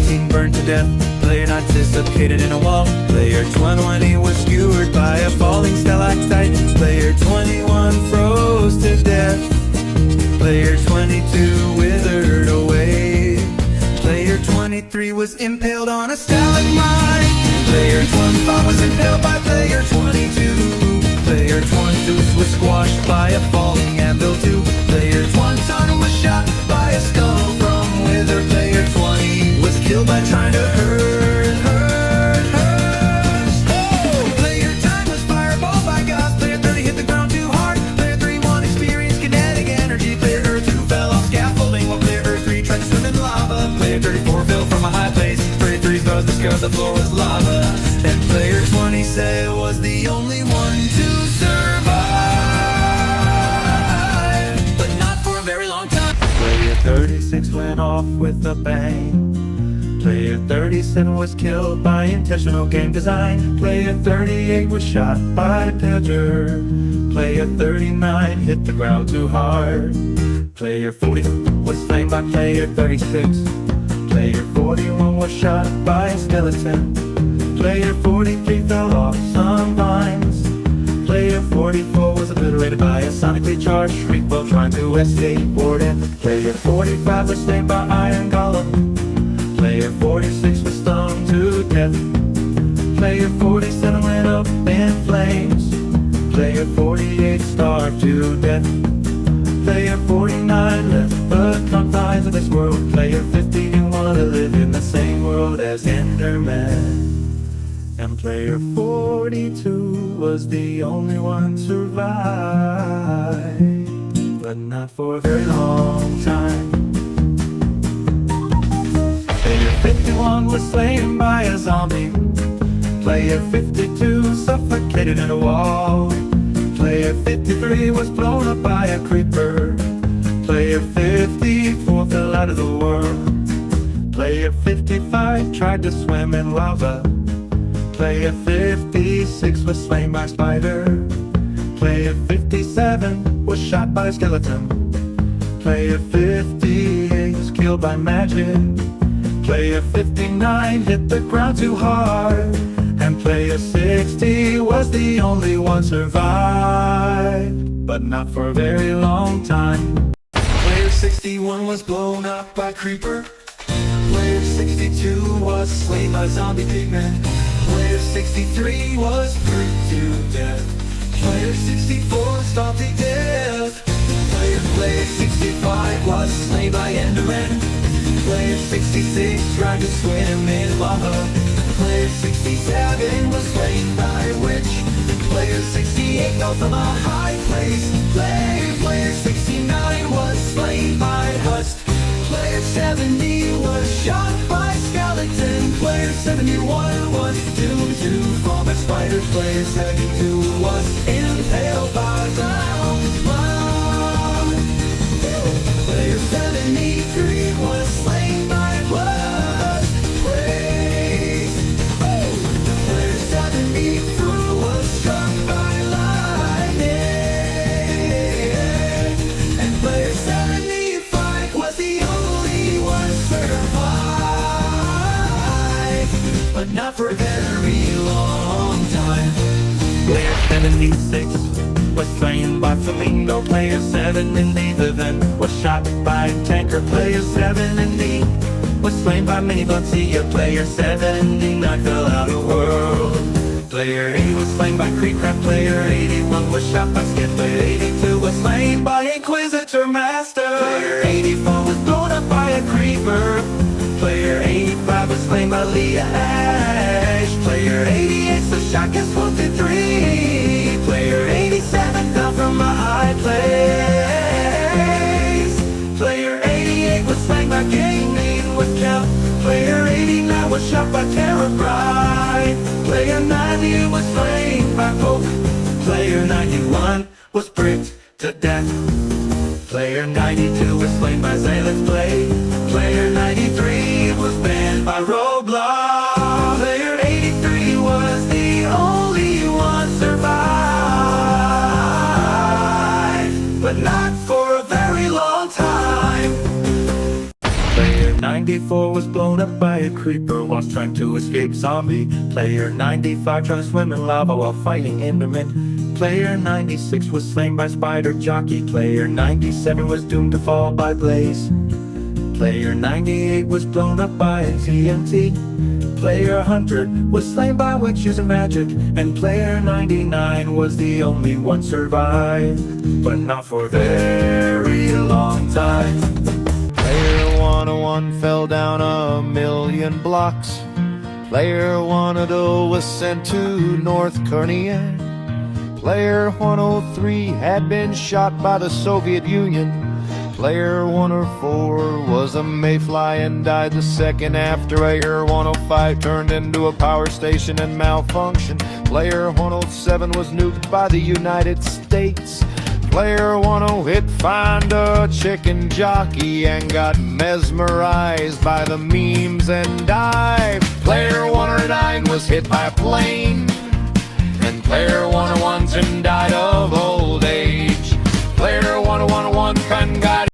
19 burned to death. Player 9 suffocated in a wall. Player 20 was skewered by a falling stalactite. Player 21 froze to death. Player 22 withered away. Player 23 was impaled on a stalagmite. Player 25 was impaled by player 22. Player 22 was squashed by a falling anvil too. Player 21 was shot by a skull from wither. Player 20 was killed by trying to hurt her. Oh! Player 10 was fireballed by Gauss. Player 30 hit the ground too hard. Player 31 experienced kinetic energy. Player 2 fell off scaffolding while player 3 tried to swim in lava. Player 34 fell from a high place. Player 3's brother discovered the floor was lava. And player 20 said was the only one to survive, but not for a very long time. Player 36 went off with a bang. Player 37 was killed by intentional game design. Player 38 was shot by Pedger. Player 39 hit the ground too hard. Player 40 was slain by player 36. Player 41 was shot by a skeleton. Player 43 fell off some vines. Player 44 was obliterated by a sonically charged shriek while trying to skateboard in. Player 45 was slain by iron golem. Player 46 was stung to death. Player 47 went up in flames. Player 48 starved to death. Player 49 left the confines of this world. Player 50 didn't want to live in the same world as Enderman. And player 42 was the only one to survive, but not for a very long time. Player 51 was slain by a zombie. Player 52 suffocated in a wall. Player 53 was blown up by a creeper. Player 54 fell out of the world. Player 55 tried to swim in lava. Player 56 was slain by a spider. Player 57 was shot by a skeleton. Player 58 was killed by magic. Player 59 hit the ground too hard. And player 60 was the only one survived, but not for a very long time. Player 61 was blown up by creeper. Player 62 was slain by zombie pigmen. Player 63 was burned to death. Player 64 stopped to death. Player 65 was slain by Enderman. Player 66 tried to swim in lava. Player 67 was slain by a witch. Player 68 fell from a high place. Player 69 was slain by Hust. Player 70 was shot by skeleton. Player 71 was doomed to fall by spiders. Player 72 was impaled by ground. Player 73 was slain by blood. Player 74 was struck by lightning. And player 75 was the only one survived, but not for a very long time. Player 76 was slain by Flamingo. Player 78 then was shot by a tanker. Player 70 was slain by Mini-Bugsy. Player 79 fell out of the world. Player 80 was slain by Creepcraft. Player 81 was shot by Skid. Player 82 was slain by Inquisitor Master. Player 84 was blown up by a creeper. Player 85 was slain by Leah Ash. Player 88 the shotgun swooped 3. Player 87 fell from a high place. Player 88 was slain by Gaming with Count. Player 89 was shot by Terror Bride. Player 90 was slain by Poke. Player 91 was bricked to death. Player 92 was slain by Zayleth's Blade. Player 93 was banned by Roblox. Player 83 was the only one survived, but not for a very long time. Player 90 94 was blown up by a creeper whilst trying to escape zombie. Player 95 tried to swim in lava while fighting Enderman. Player 96 was slain by spider jockey. Player 97 was doomed to fall by blaze. Player 98 was blown up by a TNT. Player 100 was slain by witch using magic. And player 99 was the only one survived, but not for a very long time. Player 101 fell down 1,000,000 blocks. Player 102 was sent to North Korea. Player 103 had been shot by the Soviet Union. Player 104 was a mayfly and died the second after. Player 105 turned into a power station and malfunctioned. Player 107 was nuked by the United States. Player 108 found a chicken jockey and got mesmerized by the memes and died. Player 109 was hit by a plane. And player 101 soon died of old age. Player 101 got.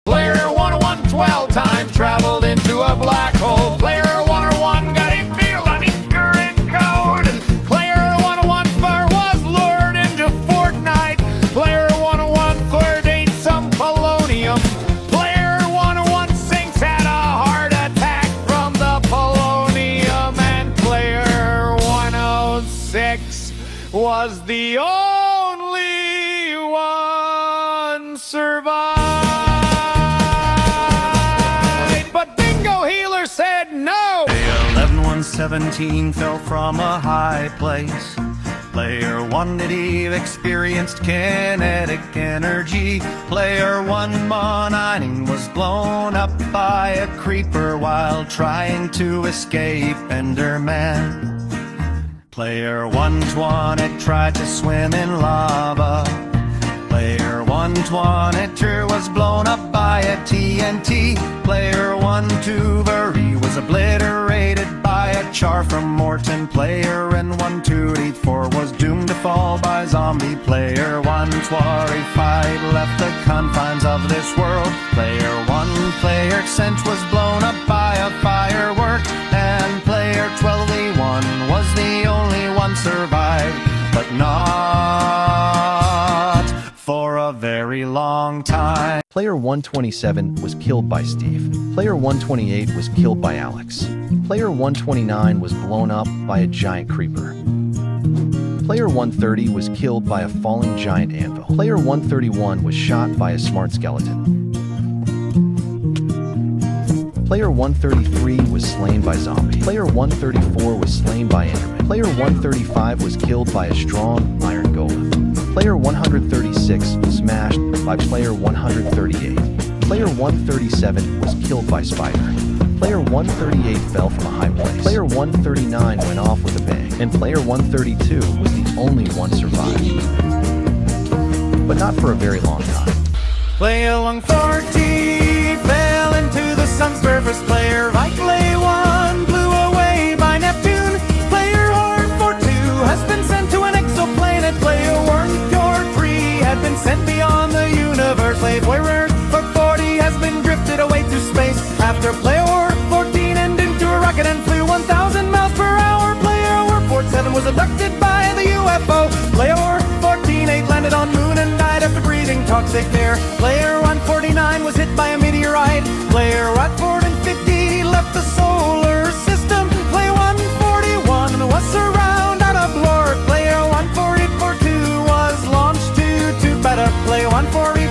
Player 101 12 time traveled into a black hole. Player 101 got a feel on his current code. Player 101 was lured into Fortnite. Player 101 ate some polonium. Player 116 had a heart attack from the polonium. And player 106 was the only one survived. Said no. 11117 fell from a high place. Player 180 experienced kinetic energy. Player 119 was blown up by a creeper while trying to escape Enderman. Player 120 tried to swim in lava. Player 122 was blown up by a TNT. Player 123 was obliterated by a char from Morton. Player 1284 was doomed to fall by zombie. Player 125 left the confines of this world. Player 1 cent was blown up by a firework. And player 1281 was the only one survived, but not for a very long time. Player 127 was killed by Steve. Player 128 was killed by Alex. Player 129 was blown up by a giant creeper. Player 130 was killed by a falling giant anvil. Player 131 was shot by a smart skeleton. Player 133 was slain by zombie. Player 134 was slain by Enderman. Player 135 was killed by a strong iron golem. Player 136 was smashed by player 138. Player 137 was killed by spider. Player 138 fell from a high place. Player 139 went off with a bang. And player 132 was the only one survived, but not for a very long time. Player 140 fell into the sun's surface. Player Vitalay 1 blew away by Neptune. Player 142 has been sent to an exoplanet. Player 143 had been sent beyond the universe. Player 40 has been drifted away to space after player 14 and into a rocket and flew 1,000 miles per hour. Player 47 was abducted by the UFO. Player 14 landed on moon and died after breathing toxic air. Player 149 was hit by a meteorite. Player 150 left the solar system. Player 141 was surrounded out of blur. Player 142 was launched to better. Player 140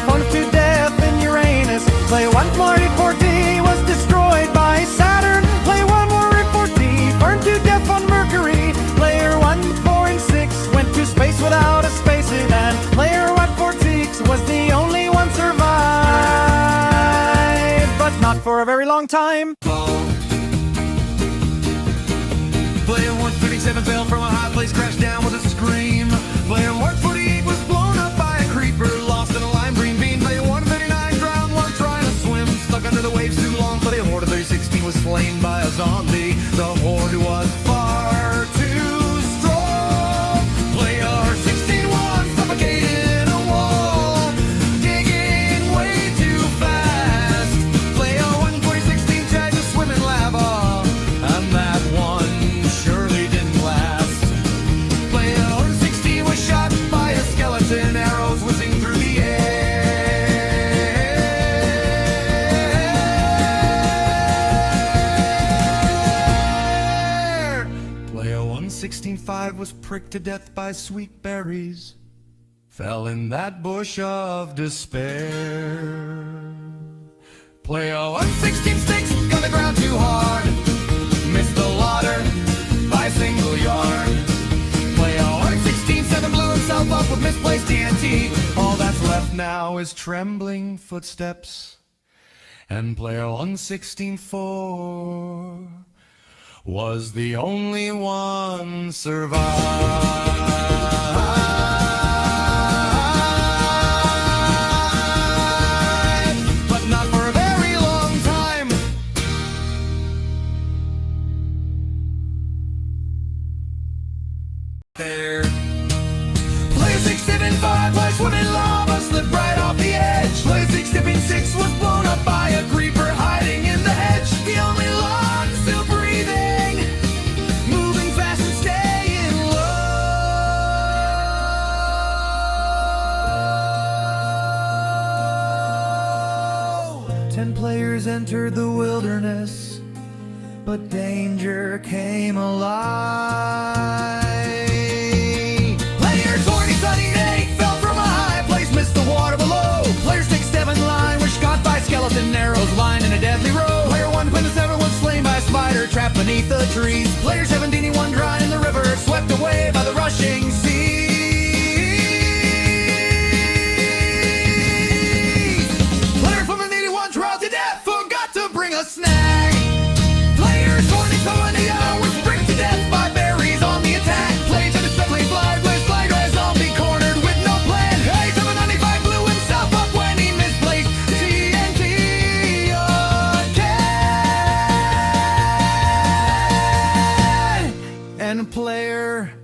phoned to death in Uranus. Player 140 was destroyed by Saturn. Player 140 burned to death on Mercury. Player 146 went to space without a spacesuit. And player 146 was the only one survived, but not for a very long time. Player 137 fell from a high place, crashed down with a scream. Player 148 was blown up by a creeper, lost in a lime green bean. Player 139 drowned while trying to swim, stuck under the waves too long. Player 116 was slain by a zombie. The horde was far too strong. Player 16 was suffocated in a wall, digging way too fast. 116.5 was pricked to death by sweet berries, fell in that bush of despair. Player 116.6 got the ground too hard, missed the water by a single yard. Player 116.7 blew himself up with misplaced TNT. All that's left now is trembling footsteps. And player 116.4 was the only one survived, but not for a very long time. There, player 675 was swimming lava, slipped right off the edge. Player 676 was blown up by a creeper hiding in the hedge. The only log still breathing, moving fast and staying low. 10 players entered the wilderness, but danger came alive. Player 2078 fell from a high place, missed the water below. Player 67 line was shot by skeleton arrows lined in a deadly row. Player 127 was slain by a spider trapped beneath the trees. Player 71 drowned in the river, swept away by the rushing sea. Player 81 drowned to death, forgot to bring a snack. Player 2020 was bricked to death by berries on the attack. Player 77 fly, Blaze flag, as zombie cornered with no plan. Hey, 795 blew himself up when he misplaced TNT again. And player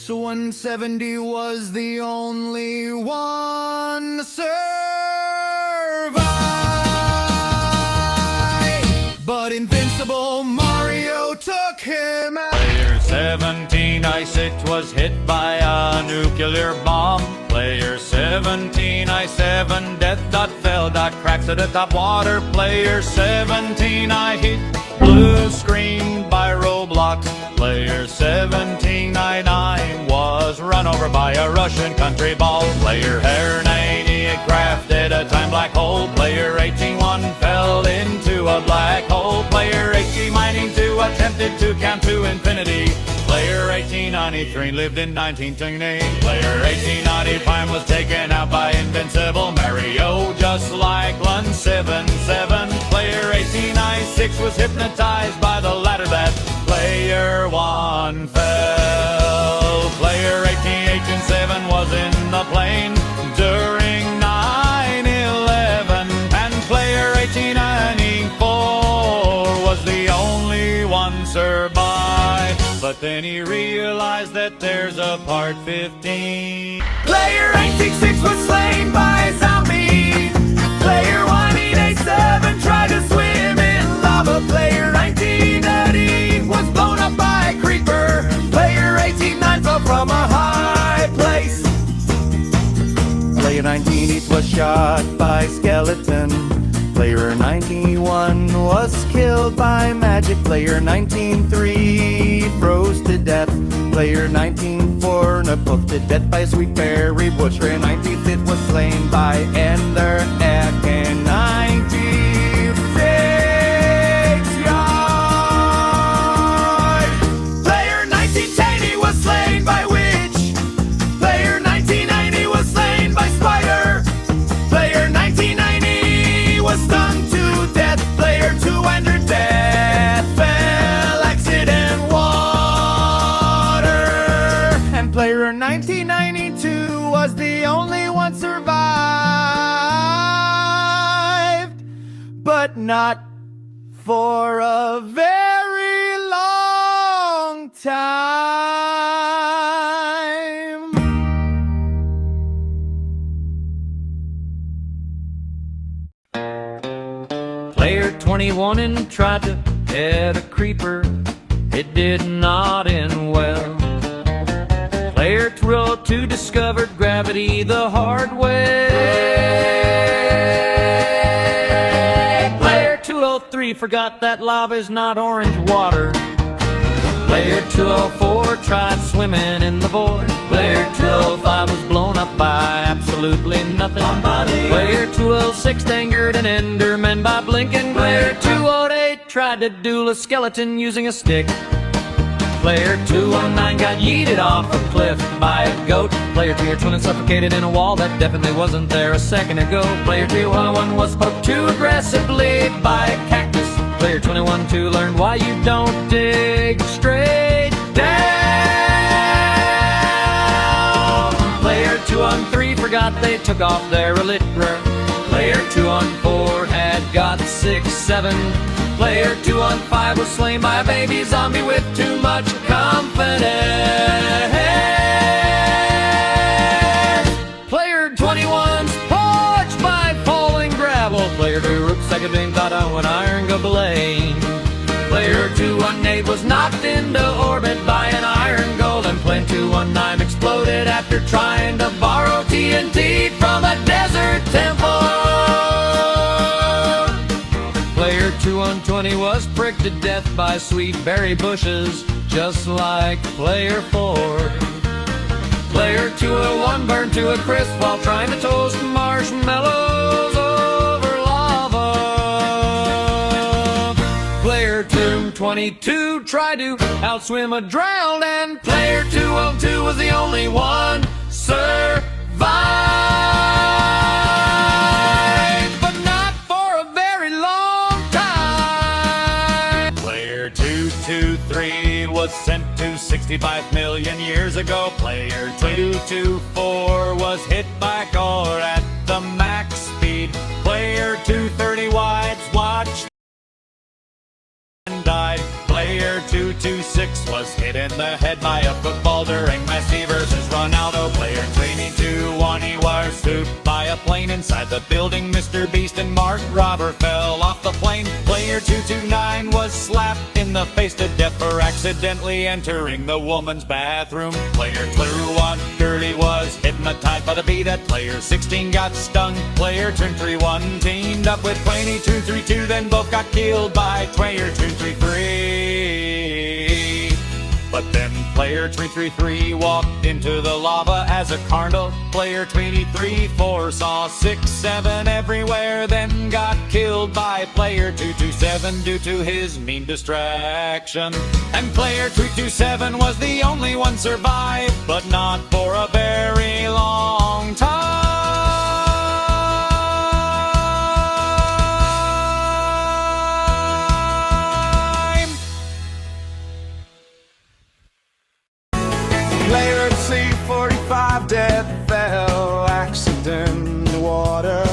170 was the only one survived, but invincible Mario took him out. Player 17, Ice It was hit by a nuclear bomb. Player 17, I7, death dot fell dot cracks at the top water. Player 17, I hit blue screen by roadblocks. Player 17, I9 was run over by a Russian country ball. Player Hair 90 crafted a time black hole. Player 18-1 fell into a black hole. Player 18-2 attempted to count to infinity. Player 1893 lived in 1920. Player 1895 was taken out by invincible Mario, just like 177. Player 1896 was hypnotized by the ladder that player 1 fell. Player 1887 was in the plane during 9/11, and player 1894 was the only one survived. But then he realized that there's a part 15. Player 186 was slain by a zombie. Player 1887 tried to swim in lava. Player 1980 was blown up by a creeper. Player 189 fell from a high place. Player 198 was shot by skeleton. Player 91 was killed by magic. Player 193 froze to death. Player 194 poked to death by a sweet berry bush. Player 95 was slain by Ender Egg. And 96 yard. Player 1980 was slain by witch. Player 1990 was slain by spider. Player 1990 was stung to death. Player 200 death fell accident water. And player 1992 was the only one survived, but not for a very long time. Player 21 and tried to head a creeper. It did not end well. Player 202 discovered gravity the hard way. Player 203 forgot that lava is not orange water. Player 204 tried swimming in the void. Player 205 was blown up by absolutely nothing. Player 206 angered an Enderman by blinking. Player 208 tried to duel a skeleton using a stick. Player 219 got yeeted off a cliff by a goat. Player 320 suffocated in a wall that definitely wasn't there a second ago. Player 201 was poked too aggressively by a cactus. Player 21-2 learned why you don't dig straight down. Player 213 forgot they took off their elytra. Player 214 had got 6-7. Player 215 was slain by a baby zombie with too much confidence. Player 21's poached by falling gravel. Player 2 Rook second dream thought I would iron go blame. Player 218 was knocked into orbit by an iron golem. Player 219 exploded after trying to borrow TNT from a desert temple. Player 2120 was pricked to death by sweet berry bushes, just like Player 4. Player 201 burned to a crisp while trying to toast marshmallows over lava. Player 222 tried to outswim a drowned, and Player 202 was the only one survived. But not for a very long time. Player 223 was sent to 65 million years ago. Player 224 was hit by a car at the max speed. Player 230 watched and died. Player 226 was hit in the head by a football during Messi versus Ronaldo. Player 22 he was swooped by a plane inside the building. Mr. Beast and Mark Robber fell off the plane. Player 229 was slapped in the face to death for accidentally entering the woman's bathroom. Player 230 was hypnotized by the bee that Player 16 got stung. Player 231 teamed up with Player 232, then both got killed by Player 233. But then Player 333 walked into the lava as a carnal. Player 23 foresaw 6-7 everywhere, then got killed by Player 227 due to his mean distraction. And Player 327 was the only one survived, but not for a very long time. Player 345 dead fell accident in the water.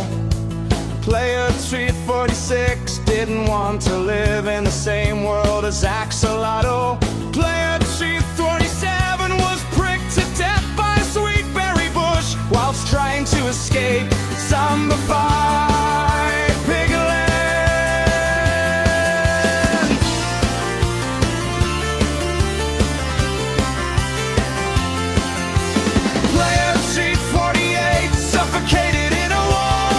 Player 346 didn't want to live in the same world as Axolotl. Player 347 was pricked to death by a sweet berry bush whilst trying to escape zombified piglin. Player 348 suffocated in a wall.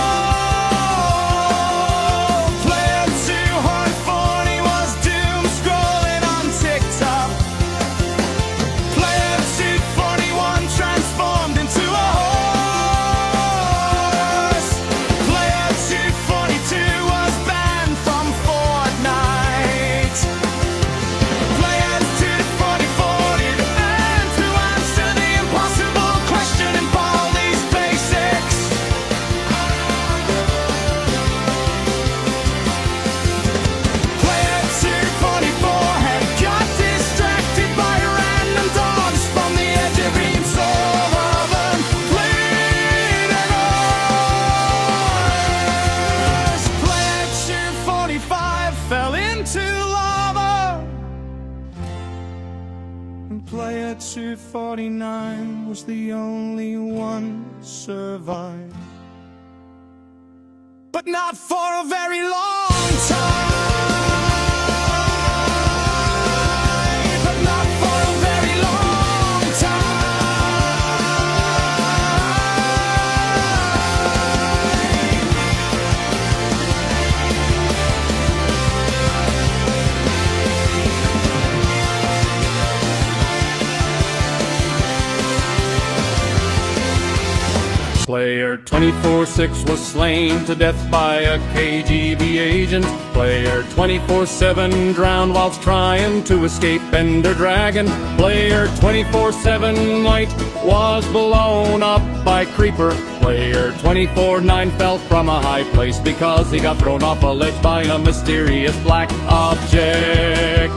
Player 240 was doom scrolling on TikTok. Player 241 transformed into a horse. Player 242 was banned from Fortnite. Player 244 did and to answer the impossible question in Baldi's basics. Player 244 had got distracted by random dogs from the edge of each oven. Player 245 fell into lava. And Player 249 was the only one survived. But not for a very long time. But not for a very long time. 24-6 was slain to death by a KGB agent. Player 24-7 drowned whilst trying to escape Ender Dragon. Player 24-7 White was blown up by Creeper. Player 24-9 fell from a high place because he got thrown off a ledge by a mysterious black object.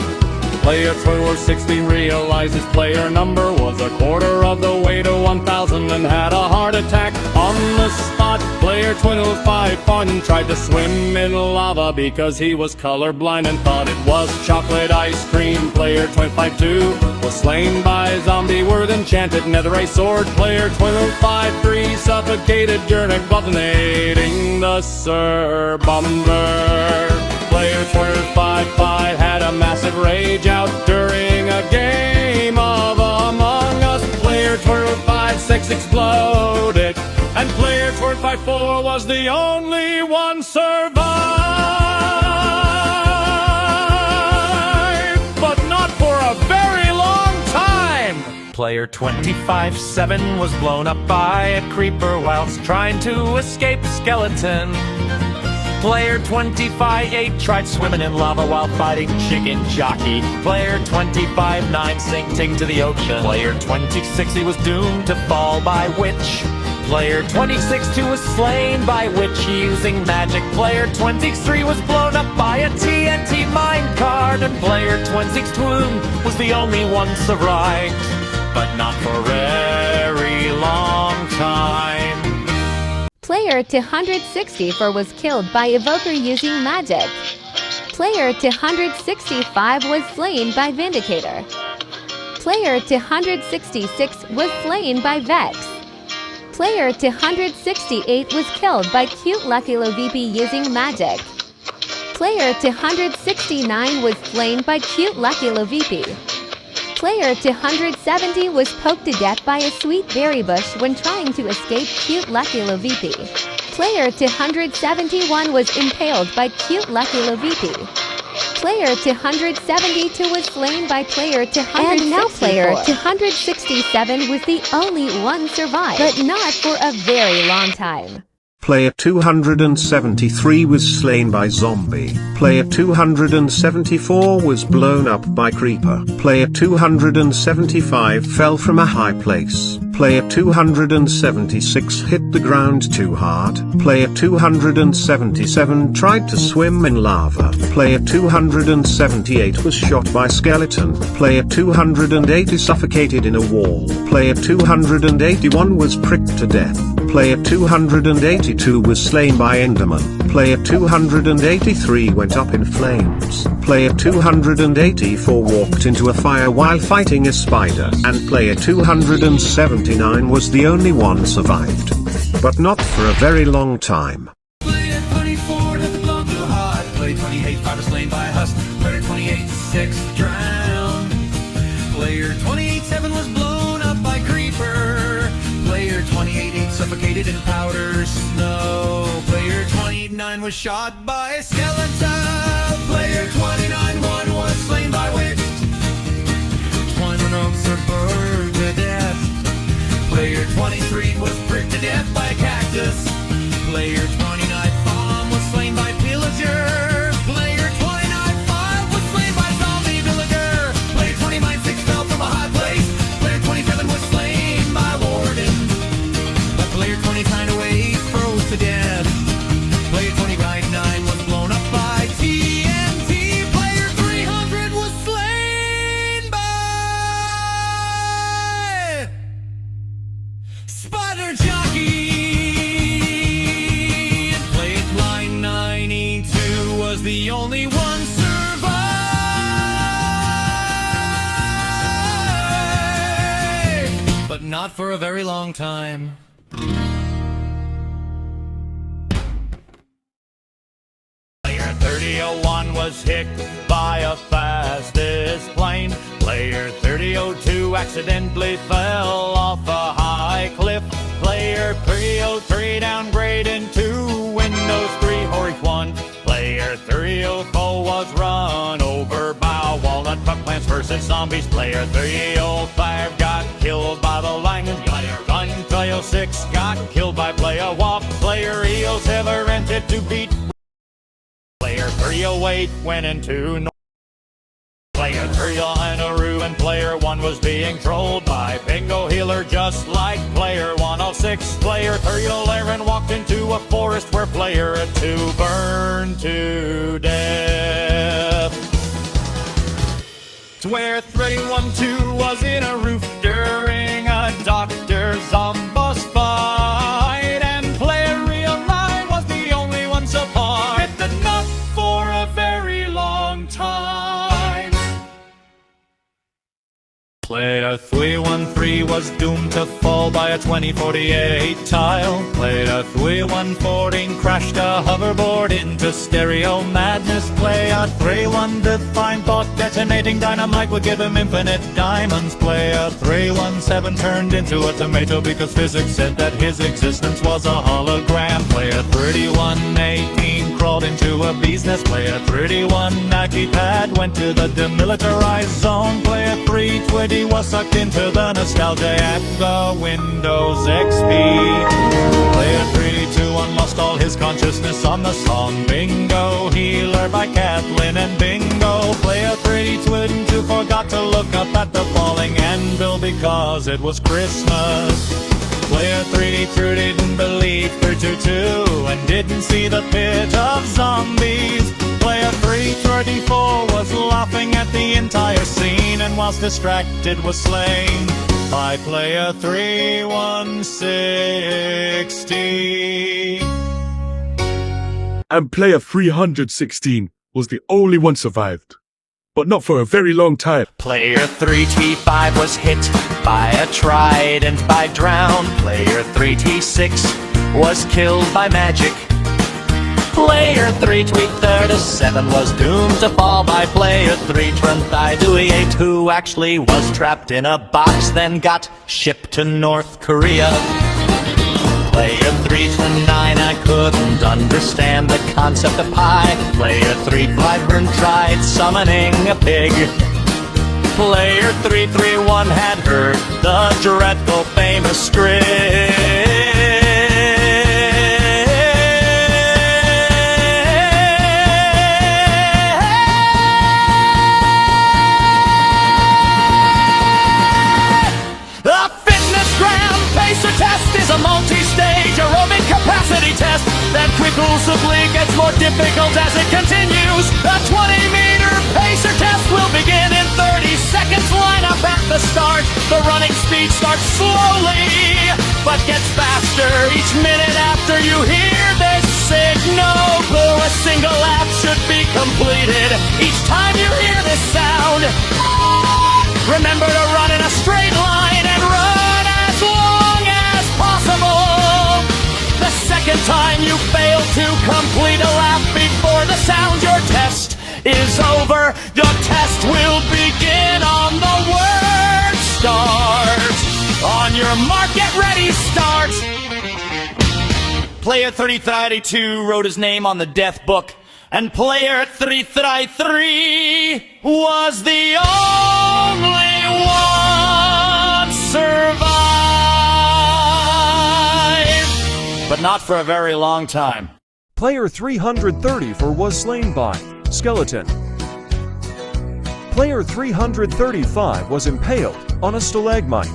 Player 24-16 realized his player number was a quarter of the way to 1,000 and had a heart attack on the spot. Player 25-1 tried to swim in lava because he was colorblind and thought it was chocolate ice cream. Player 25-2 was slain by a zombie with enchanted netherite sword. Player 25-3 suffocated during detonating the Sir Bomber. Player 25-5 had a massive rage out during a game of Among Us. Player 25-6 exploded, and player 25-4 was the only one survived. But not for a very long time. Player 25-7 was blown up by a creeper whilst trying to escape skeleton. Player 25-8 tried swimming in lava while fighting Chicken Jockey. Player 25-9 sinking to the ocean. Player 26 was doomed to fall by Witch. Player 26-2 was slain by Witch using magic. Player 23 was blown up by a TNT minecart. And Player 26-2 was the only one survived, but not for a very long time. Player 264 was killed by Evoker using magic. Player 265 was slain by Vindicator. Player 266 was slain by Vex. Player 268 was killed by Cute Lucky VP using magic. Player 269 was slain by Cute Lucky VP. Player 270 was poked to death by a sweet berry bush when trying to escape Cute Lucky VP. Player 271 was impaled by Cute Lucky VP. Player 272 was slain by player 264. And now player 267 was the only one survived, but not for a very long time. Player 273 was slain by zombie. Player 274 was blown up by creeper. Player 275 fell from a high place. Player 276 hit the ground too hard. Player 277 tried to swim in lava. Player 278 was shot by skeleton. Player 280 suffocated in a wall. Player 281 was pricked to death. Player 282 was slain by Enderman. Player 283 went up in flames. Player 284 walked into a fire while fighting a spider. And player 279 was the only one survived. But not for a very long time. Player 24 had the blown too hard. Player 28 5 was slain by a husk. Player 28-6 drowned. Player 28-7 was blown up by creeper. Player 28-8 suffocated in powder snow. Player 29 was shot by a skeleton. Player 29-1 was slain by witch. 21 oaks are burned to death. Player 23 was pricked to death by a cactus. Player 29-5 was slain by pillager. Player 29-5 was slain by zombie villager. Player 29-6 fell from a high place. Player 27 was slain by warden. But player 29-8 froze to death. Player 29-9 was blown up by TNT. Player 300 was slain by Spider Jockey. And player 992 was the only one survived, but not for a very long time. Player 3001 was hit by a fastest plane. Player 3002 accidentally fell off a high cliff. Player 303 downgraded to Windows 3 Horse 1. Player 304 was run over by a walnut buck plants versus zombies. Player 305 got killed by the lion. Player 306 got killed by player 1. Player EOS ever entered to beat. Player 308 went into Player 3 on a roo, and player 1 was being trolled by Bingo Healer just like player 106. Player 311 walked into a forest where player 2 burned to death. Where 312 was in a roof during a Dr. Zombos fight, and player 309 was the only one survived, but not for a very long time. Player 313 was doomed to fall by a 2048 tile. Player 314 crashed a hoverboard into stereo madness. Player 315 thought detonating dynamite would give him infinite diamonds. Player 317 turned into a tomato because physics said that his existence was a hologram. Player 3118 crawled into a bee's nest. Player 31 Nike pad went to the demilitarized zone. Player 320 was sucked into the nostalgia at the Windows XP. Player 321 lost all his consciousness on the song Bingo Healer by Kathleen and Bingo. Player 322 forgot to look up at the falling anvil because it was Christmas. Player 3 didn't believe 322 and didn't see the pit of zombies. Player 334 was laughing at the entire scene, and whilst distracted was slain by player 3160. And player 316 was the only one survived, but not for a very long time. Player 3T5 was hit by a trident by drown. Player 3T6 was killed by magic. Player 337 was doomed to fall by player 328, who actually was trapped in a box, then got shipped to North Korea. Player 329, I couldn't understand the concept of pie. Player 351 tried summoning a pig. Player 331 had heard the dreadful famous script. A multi-stage aerobic capacity test that quickly gets more difficult as it continues. The 20-meter pacer test will begin in 30 seconds. Line up at the start. The running speed starts slowly, but gets faster each minute after you hear this signal. A single lap should be completed each time you hear this sound. Remember to run in a straight line and run as long as possible. The second time you fail to complete a lap before the sound, your test is over. Your test will begin on the word start. On your mark, get ready, start. Player 332 wrote his name on the death book, and player 333 was the only one survived. But not for a very long time. Player 334 was slain by skeleton. Player 335 was impaled on a stalagmite.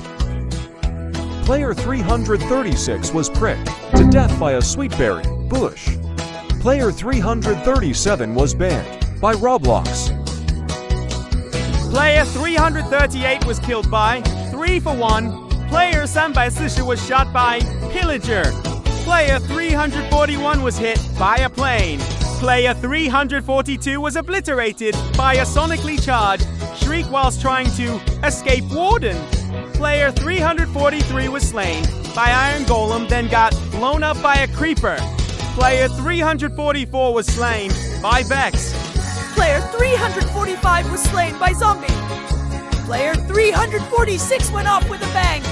Player 336 was pricked to death by a sweetberry bush. Player 337 was banned by Roblox. Player 338 was killed by 3-for-1. Player 340 was shot by Pillager. Player 341 was hit by a plane. Player 342 was obliterated by a sonically charged shriek whilst trying to escape Warden. Player 343 was slain by Iron Golem, then got blown up by a creeper. Player 344 was slain by Vex. Player 345 was slain by Zombie. Player 346 went off with a bang.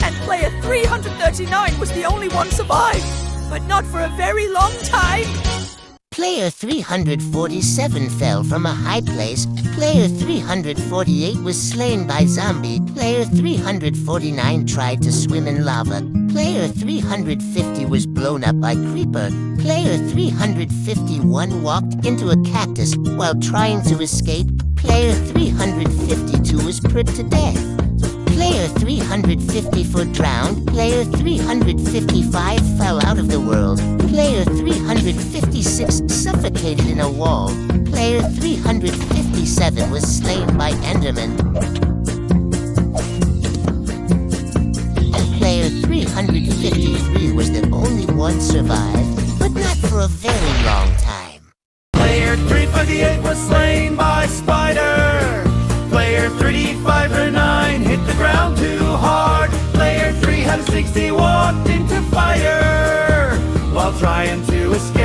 And player 339 was the only one survived, but not for a very long time. Player 347 fell from a high place. Player 348 was slain by Zombie. Player 349 tried to swim in lava. Player 350 was blown up by Creeper. Player 351 walked into a cactus while trying to escape. Player 352 was pricked to death. Player 354 drowned. Player 355 fell out of the world. Player 356 suffocated in a wall. Player 357 was slain by Enderman. And player 353 was the only one survived, but not for a very long time. Player 358 was slain by Spider. Player 359 hit the ground too hard. Player 360 walked into fire while trying to escape.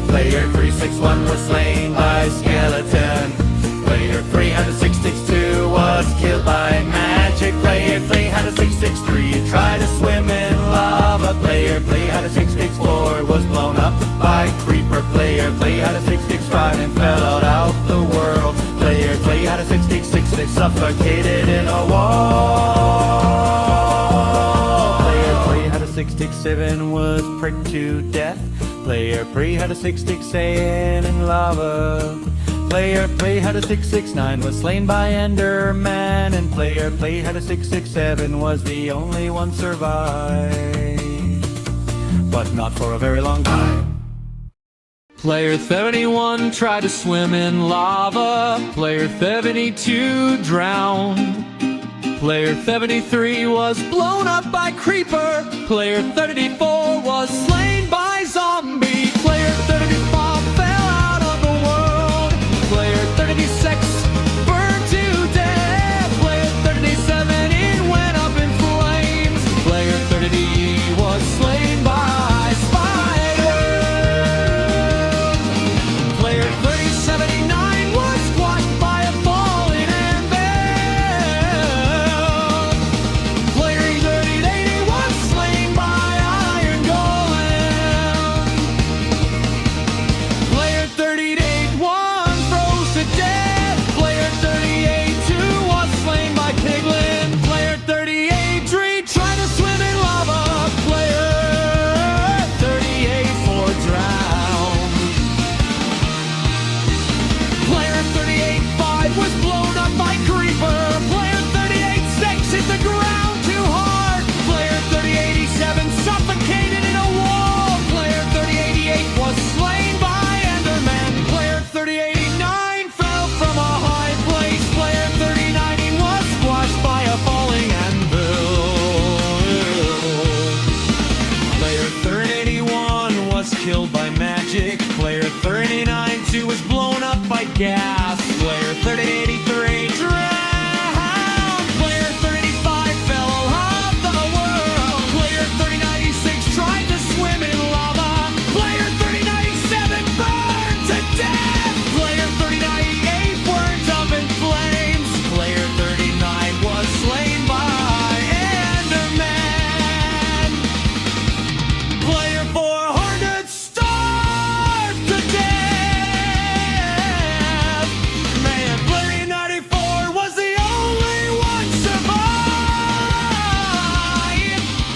Player 361 was slain by Skeleton. Player 362 was killed by magic. Player 363 tried to swim in lava. Player 364 was blown up by Creeper. Player 365 and fell out the world. Player 366 they suffocated in a wall. Player 367 was pricked to death. Player 367 in lava. Player 369 was slain by Enderman, and player 367 was the only one survived, but not for a very long time. Player 71 tried to swim in lava. Player 72 drowned. Player 73 was blown up by Creeper. Player 34 was slain by Zombie. Player 35 fell out of the world. Player 36 burned to death. Player 37 it went up in flames. Player 38 was slain by Spider. Player 3079 was squashed by a falling anvil. Player 3080 was slain by Iron Golem. Player 381 froze to death. Player 382 was slain by Piglin. Player 383 tried to swim in lava. Player 384 drowned. Player 385 was blown up by Creeper. Player 386 hit the ground too hard. Player 387 suffocated in a wall. Player 388 was slain by Enderman. Player 389 fell from a high place. Player 390 was squashed by a falling anvil. Player 381 was killed by magic. Player 392 was blown up by gas. Player 383 drowned. Player 385 fell off the world. Player 396 tried to swim in lava. Player 397 burned to death. Player 398 burned up in flames. Player 39 was slain by Enderman. Player 400 starved to death. Man, Player 94 was the only one survived,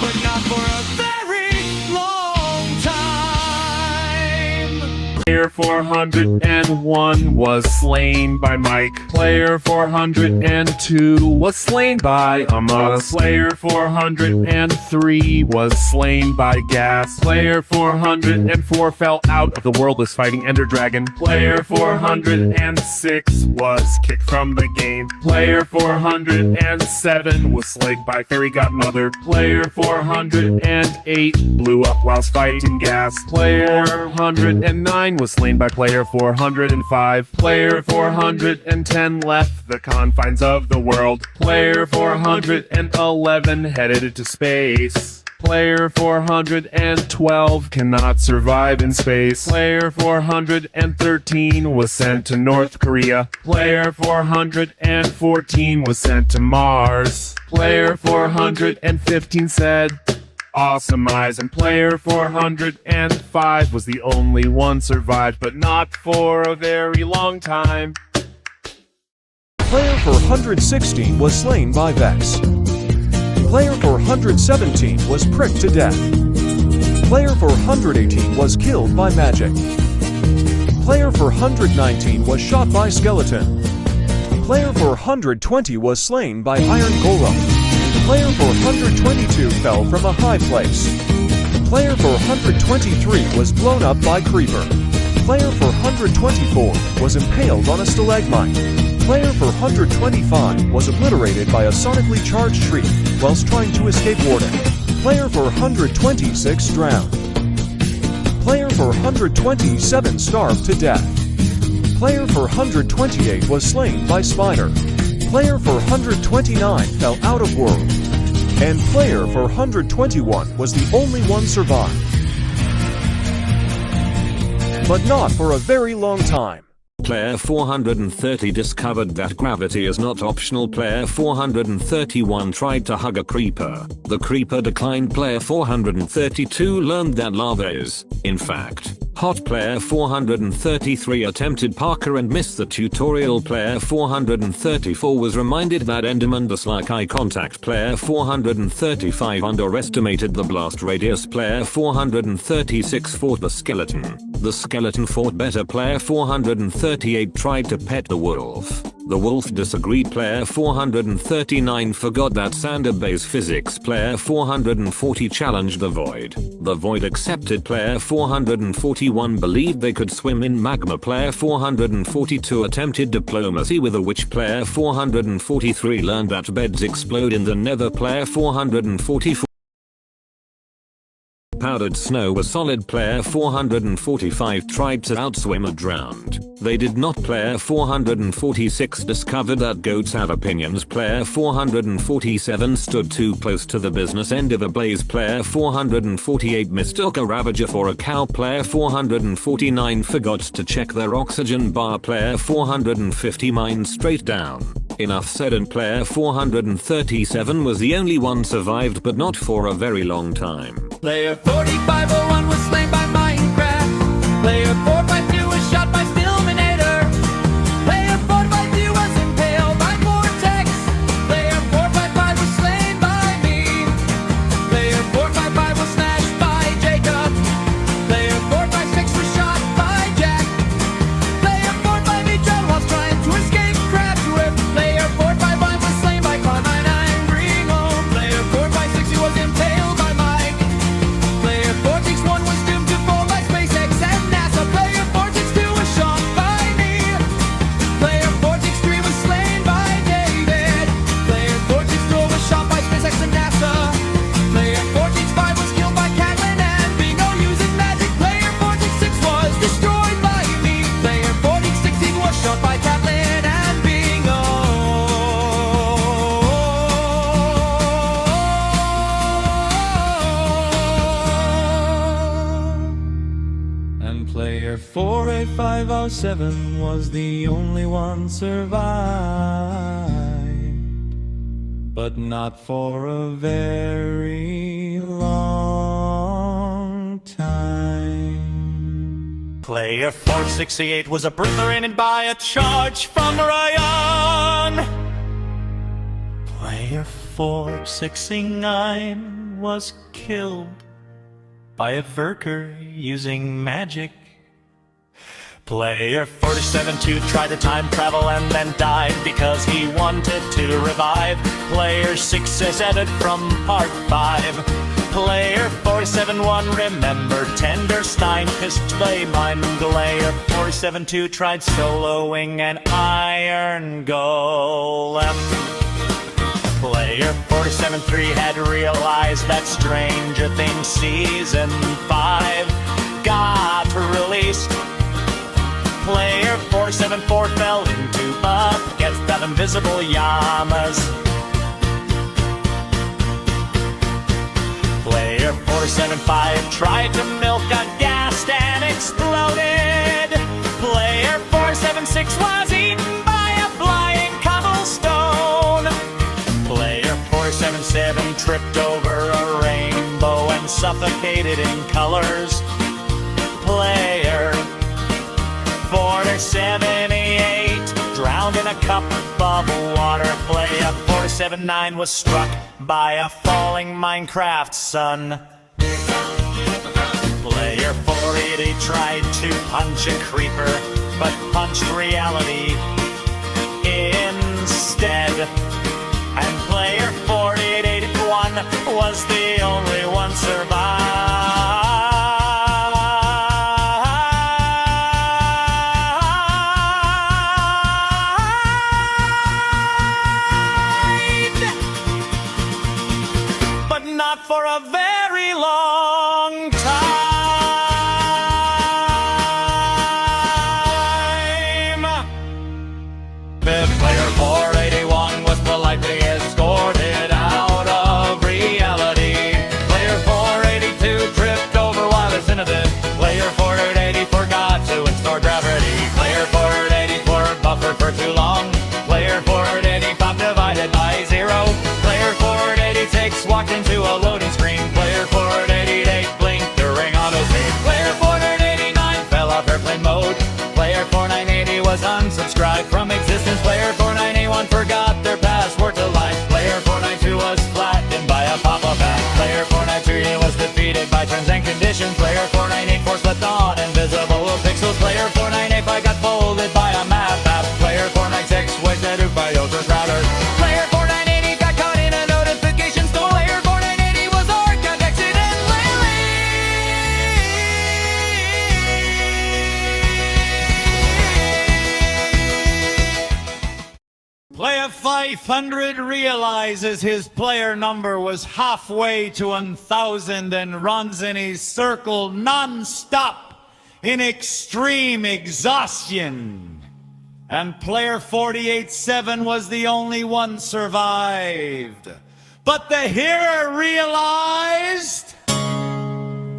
but not for a very long time. Player 401 was slain by Mike. Player 402 was slain by Amos. Player 403 was slain by Gas. Player 404 fell out of the world was fighting Ender Dragon. Player 406 was kicked from the game. Player 407 was slain by Fairy Godmother. Player 408 blew up whilst fighting Gas. Player 409 was slain by player 405. Player 410 left the confines of the world. Player 411 headed into space. Player 412 cannot survive in space. Player 413 was sent to North Korea. Player 414 was sent to Mars. Player 415 said, "Awesome eyes," and player 405 was the only one survived, but not for a very long time. Player 416 was slain by Vex. Player 417 was pricked to death. Player 418 was killed by magic. Player 419 was shot by skeleton. Player 420 was slain by iron golem. Player 422 fell from a high place. Player 423 was blown up by creeper. Player 424 was impaled on a stalagmite. Player 425 was obliterated by a sonically charged tree whilst trying to escape warden. Player 426 drowned. Player 427 starved to death. Player 428 was slain by spider. Player 429 fell out of world. And player 421 was the only one survived. But not for a very long time. Player 430 discovered that gravity is not optional. Player 431 tried to hug a creeper. The creeper declined. Player 432 learned that lava is, in fact, hot. Player 433 attempted parkour and missed the tutorial. Player 434 was reminded that Endermen dislike eye contact. Player 435 underestimated the blast radius. Player 436 fought the skeleton. The skeleton fought better. Player 438 tried to pet the wolf. The wolf disagreed. Player 439 forgot that sand obeys physics. Player 440 challenged the void. The void accepted. Player 441 believed they could swim in magma. Player 442 attempted diplomacy with a witch. Player 443 learned that beds explode in the nether. Player 444 powdered snow was solid. Player 445 tried to outswim and drowned. They did not. Player 446 discovered that goats have opinions. Player 447 stood too close to the business end of a blaze. Player 448 mistook a ravager for a cow. Player 449 forgot to check their oxygen bar. Player 450 mined straight down. Enough said. And player 437 was the only one survived, but not for a very long time. Player 4501 was slain by Minecraft. Player 452 was shot by Stillminator. Player 452 was impaled by Vortex. Player 455 was slain by me. Player 455 was smashed by Jacob. Player 456 was shot by Jack. Player 458 drowned while trying to escape Crab's Whip. Player 451 was slain by Carmine Ringo. Player 456 was impaled by Mike. Player 461 was doomed to fall by SpaceX and NASA. Player 462 was shot by me. Player 463 was slain by David. Player 464 was shot by SpaceX and NASA. Player 465 was killed by Catlin and Bingo using magic. Player 466 was destroyed by me. Player 416 was shot by Catlin and Bingo. And player 48507 was the only one survived, but not for a very long time. Player 468 was obliterated by a charge from Ryan. Player 469 was killed by a Verker using magic. Player 472 tried to time travel and then died because he wanted to revive. Player 6 is added from part 5. Player 471 remembered Tenderstein pissed by mine. Player 472 tried soloing an iron golem. Player 473 had realized that Stranger Things Season 5 got released. Player 474 fell into buckets that invisible llamas. Player 475 tried to milk a ghast and exploded. Player 476 was eaten by a flying cobblestone. Player 477 tripped over a rainbow and suffocated in colors. Player 478 drowned in a cup of water. Player 47-9 was struck by a falling Minecraft sun. Player 480 tried to punch a creeper, but punched reality instead. And player 4881 was the only one survived, but not for a very long time. Player 481 was politely escorted out of reality. Player 482 tripped over while ascended. Player 480 forgot to install gravity. Player 484 buffered for too long. Player 485 divided by 0. Player 486 walked into a loading screen. Player 488 blinked during autosave. Player 489 fell off airplane mode. Player 4980 was unsubscribed from existence. Player 4981 forgot their password to life. Player 492 was flattened by a pop-up ad. Player 493 was defeated by terms and conditions. Player 4984 slept on invisible pixels. Player 4985 got folded by a map app. Player 496 wasted out by overcrowders. Player 4980 got caught in a notification storm. Player 4980 was archived accidentally. Player 500 realizes his player number was halfway to 1,000 and runs in his circle non-stop in extreme exhaustion. And player 48-7 was the only one survived. But the hero realized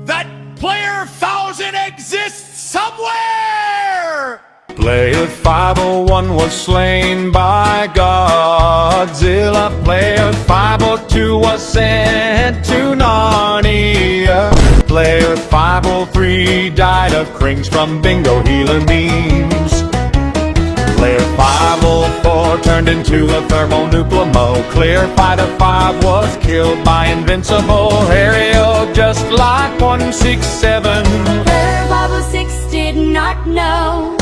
that player 1000 exists somewhere! Player 501 was slain by Godzilla. Player 502 was sent to Narnia. Player 503 died of crings from bingo healing beams. Player 504 turned into a thermonuclear mo. Clear Fighter 5 was killed by Invincible Aerial, just like 167. Player 506 did not know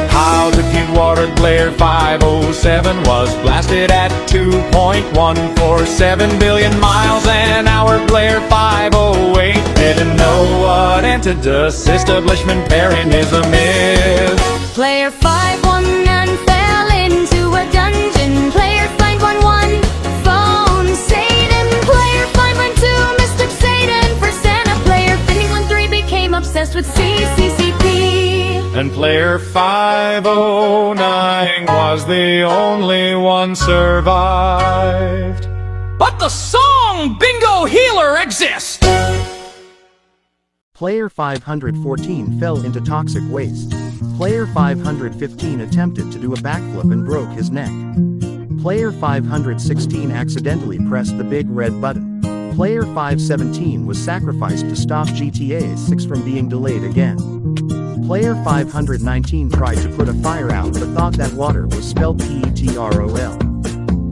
how to keep water. Player 507 was blasted at 2.147 billion miles an hour. Player 508 didn't know what anti-dust establishment paganism is. Player 519 fell into a dungeon. Player 511 phoned Satan. Player 512 mistook Satan for Santa. Player 513 became obsessed with CCCP. And player 509 was the only one survived. But the song Bingo Healer exists! Player 514 fell into toxic waste. Player 515 attempted to do a backflip and broke his neck. Player 516 accidentally pressed the big red button. Player 517 was sacrificed to stop GTA 6 from being delayed again. Player 519 tried to put a fire out but thought that water was spelled PETROL.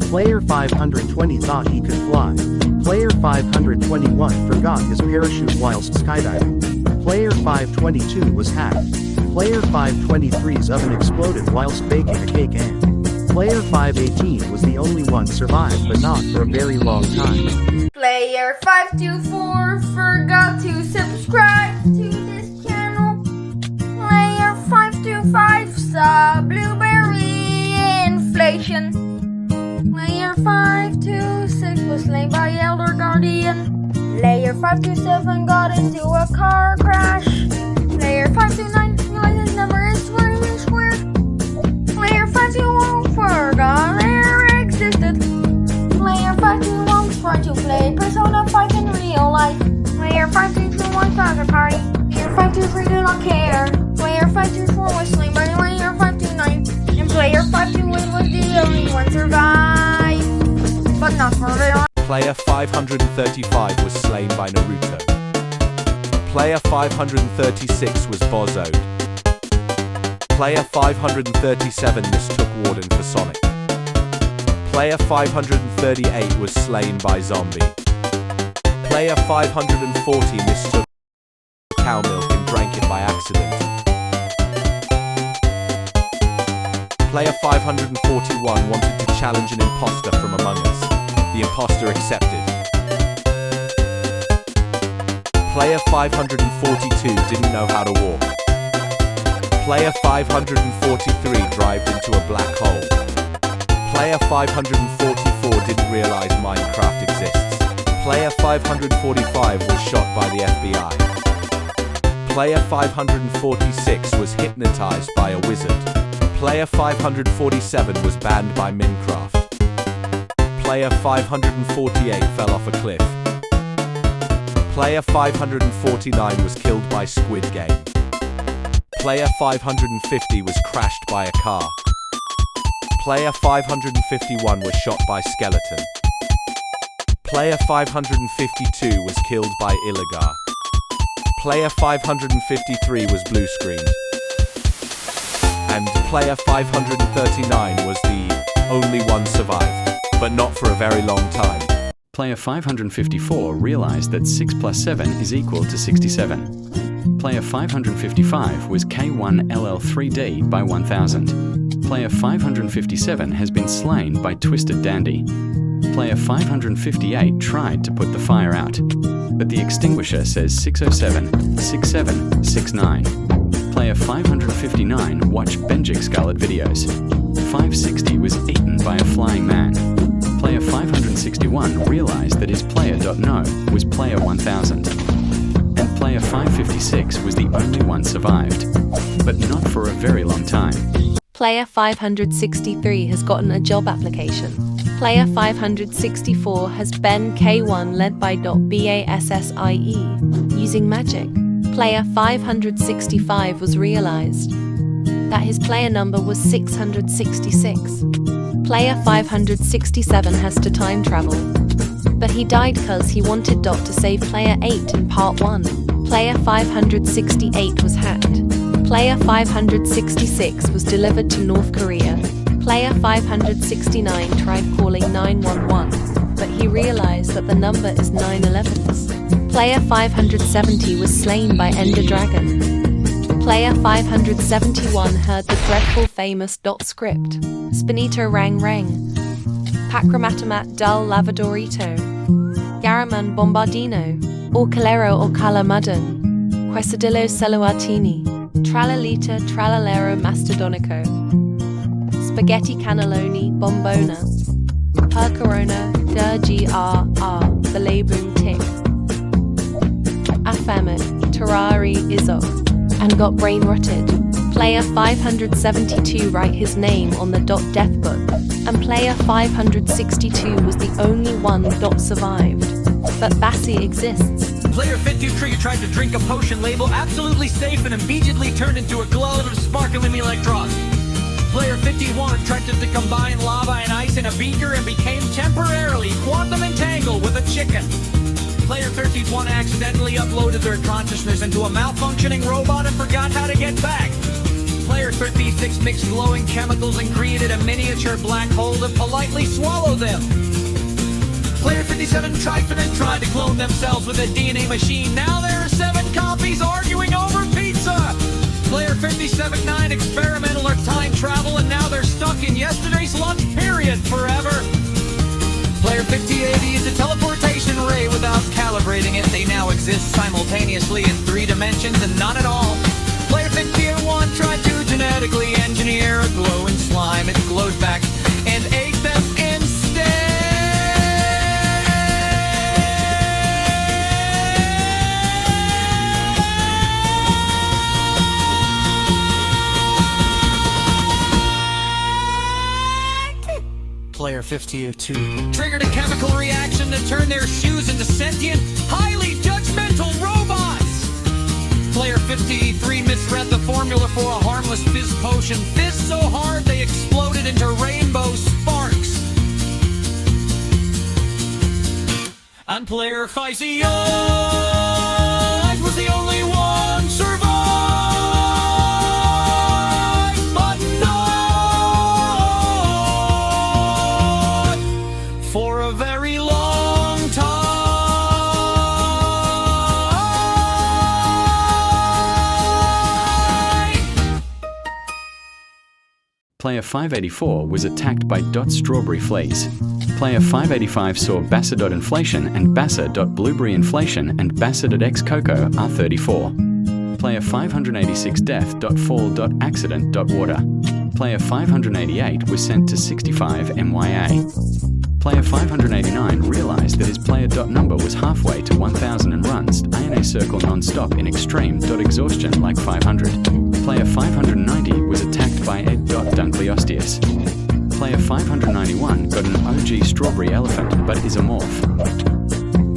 Player 520 thought he could fly. Player 521 forgot his parachute whilst skydiving. Player 522 was hacked. Player 523's oven exploded whilst baking a cake, and Player 518 was the only one survived, but not for a very long time. Player 524 forgot to subscribe to this channel. Player 525 saw blueberry inflation. Player 526 was slain by Elder Guardian. Player 527 got into a car crash. Player 529 realized his number is 20 squared. Player 521 forgot air existed. Player 521 tried to play Persona 5 in real life. Player 521 soccer party. Player 523 did not care. Player 524 was slain by Player 529. And Player 528 was the only one survived, but not for very long. Player 535 was slain by Naruto. Player 536 was bozoed. Player 537 mistook Warden for Sonic. Player 538 was slain by Zombie. Player 540 mistook cow milk and drank it by accident. Player 541 wanted to challenge an imposter from Among Us. The imposter accepted. Player 542 didn't know how to walk. Player 543 dived into a black hole. Player 544 didn't realize Minecraft exists. Player 545 was shot by the FBI. Player 546 was hypnotized by a wizard. Player 547 was banned by Minecraft. Player 548 fell off a cliff. Player 549 was killed by Squid Game. Player 550 was crashed by a car. Player 551 was shot by Skeleton. Player 552 was killed by Illigar. Player 553 was blue screened. And player 539 was the only one survived, but not for a very long time. Player 554 realized that 6 plus 7 is equal to 67. Player 555 was K1LL3D by 1000. Player 557 has been slain by Twisted Dandy. Player 558 tried to put the fire out, but the extinguisher says 607, 67, 69. Player 559 watched Benjik Scarlet videos. 560 was eaten by a flying man. Player 561 realized that his player.no was player 1000. And player 556 was the only one survived, but not for a very long time. Player 563 has gotten a job application. Player 564 has Ben K1 led by .BASSIE using magic. Player 565 was realized that his player number was 666. Player 567 has to time travel, but he died cause he wanted Dot to save player 8 in part 1. Player 568 was hacked. Player 566 was delivered to North Korea. Player 569 tried calling 911, but he realized that the number is 911s. Player 570 was slain by Ender Dragon. Player 571 heard the dreadful famous Dot script. Spinito Rang Rang. Pacromatomat Dal Lavadorito. Garaman Bombardino. Orcalero Orcala Mudden. Quesadillo Celuatini. Tralalita Tralalero Mastodonico. Spaghetti Cannelloni Bombona. Percorona Durgr Balaboom Tick. Afamit Terrari Izok. And got brain rotted. Player 572 write his name on the Dot death book, and player 562 was the only one Dot survived. But Bassi exists. Player 53 tried to drink a potion label absolutely safe and immediately turned into a globe of sparkling electrons. Player 51 tried to combine lava and ice in a beaker and became temporarily quantum entangled with a chicken. Player 31 accidentally uploaded their consciousness into a malfunctioning robot and forgot how to get back. Player 36 mixed glowing chemicals and created a miniature black hole to politely swallow them. Player 57 tried to clone themselves with a DNA machine. Now there are 7 copies arguing over pizza. Player 57-9 experimental or time travel, and now they're stuck in yesterday's lunch period forever. Player 5080 is a teleportation ray. Without calibrating it, they now exist simultaneously in 3 dimensions and none at all. Player 51 tried to genetically engineer a glowing slime. It glowed back and ate them instead. Player 52 triggered a chemical reaction to turn their shoes into sentient, highly judgmental robots. Player 53 misread the formula for a harmless fizz potion. Fizzed so hard they exploded into rainbow sparks. And player 58 was the only one survived. Player 584 was attacked by Strawberry Fleas. Player 585 saw Basser.inflation and Basser.blueberry inflation and Basser.x cocoa R34. Player 586 Death.fall.accident.water. Player 588 was sent to 65 MYA. Player 589 realized that his player.number was halfway to 1000 and runs ANA circle non-stop in extreme.exhaustion like 500. Player 590 was attacked by Ed.Dunkleosteus. Player 591 got an OG strawberry elephant but is a morph.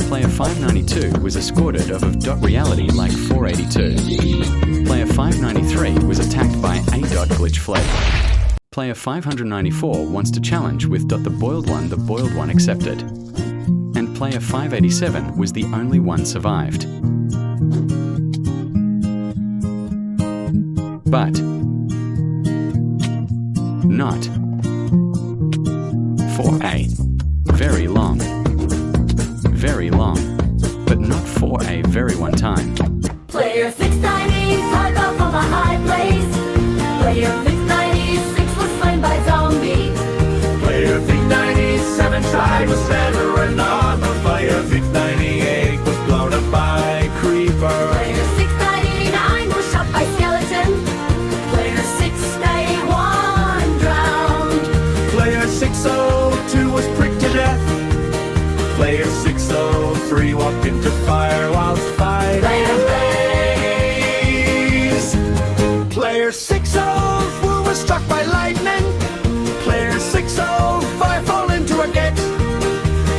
Player 592 was escorted of reality like 482. Player 593 was attacked by A.Glitch Fled. Player 594 wants to challenge with the boiled one accepted. And player 587 was the only one survived. But not for a very long, but not for a very one time. Player 690 tied up on a high place. Player 696 was slain by zombie. Player 697 tried with veteran armor. Player 698 was blown up by creeper. Player 699 was shot by skeleton. Player 691 drowned. Player 602 was pricked to death. Player 603 walked into fire whilst fighting blaze. Player 604 was struck by lightning. Player 605 fell into a gate.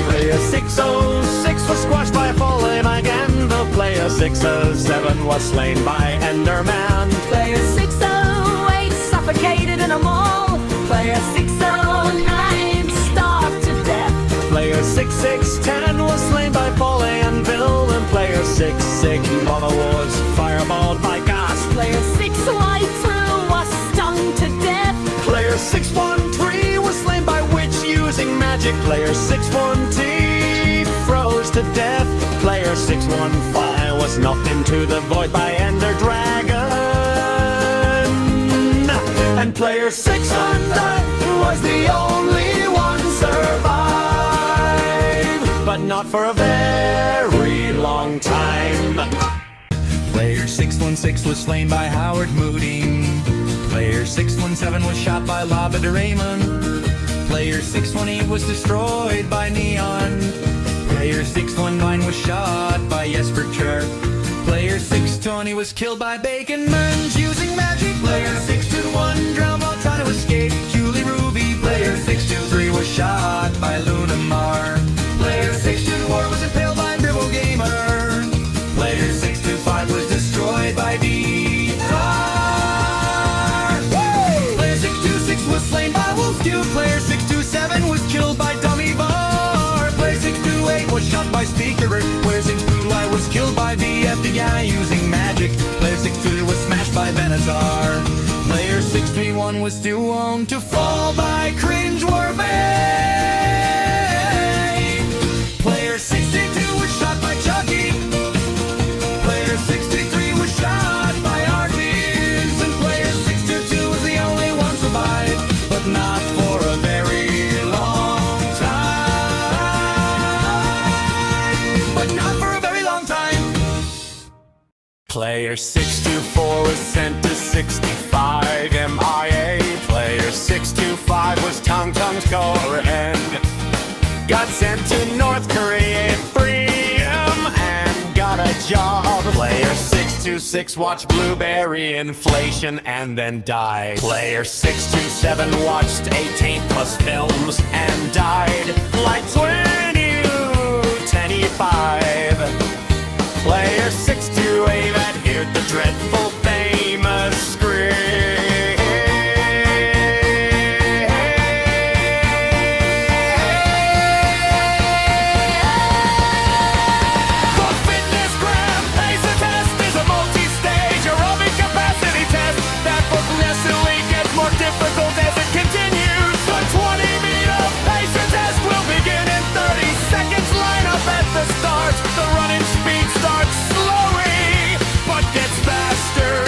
Player 606 was squashed by a falling again. The player 607 was slain by Enderman. Player 608 suffocated in a mall. Player 609 starved to death. Player 6610 was slain by Foley and Bill. And player 661 was fireballed by gas. Player 612 was stung to death. Player 613 was slain by witch using magic. Player 612 froze to death. Player 615 was knocked into the void by Ender Dragon. And player 600 was the only one survive, but not for a very long time. Player 616 was slain by Howard Moody. Player 617 was shot by Lava Doraemon. Player 618 was destroyed by Neon. Player 619 was shot by Jesper Chirp. Player 620 was killed by Bacon Munch using magic. Player 621 drowned while trying to escape Julie Ruby. Player 623 was shot by Lunamar. Player 624 was impaled by Dribble Gamer. Player 625 was destroyed by D-Star. Player 626 was slain by Wolfdew. Player 627 was killed by Dummy Bar. Player 628 was shot by Speaker. Player 629 was killed by VFDI using magic. Player 622 was smashed by Benatar. Player 631 was too owned to fall by Cringeworthy. Player 62 was shot by Chucky. Player 63 was shot by Arties. And player 622 was the only one survived, but not for a very long time. But not for a very long time. Player 624 was sent to 65 MIA. Player 625 was Tong Tong's score and got sent to North Korea freedom and got a job. Player 626 watched blueberry inflation and then died. Player 627 watched 18 plus films and died like 2025. Player 628 adhered the dreadful famous script. The fitness gram pacer test is a multi-stage aerobic capacity test that progressively gets more difficult as it continues. The 20-meter pacer test will begin in 30 seconds. Line up at the start. The running speed starts slowly, but gets faster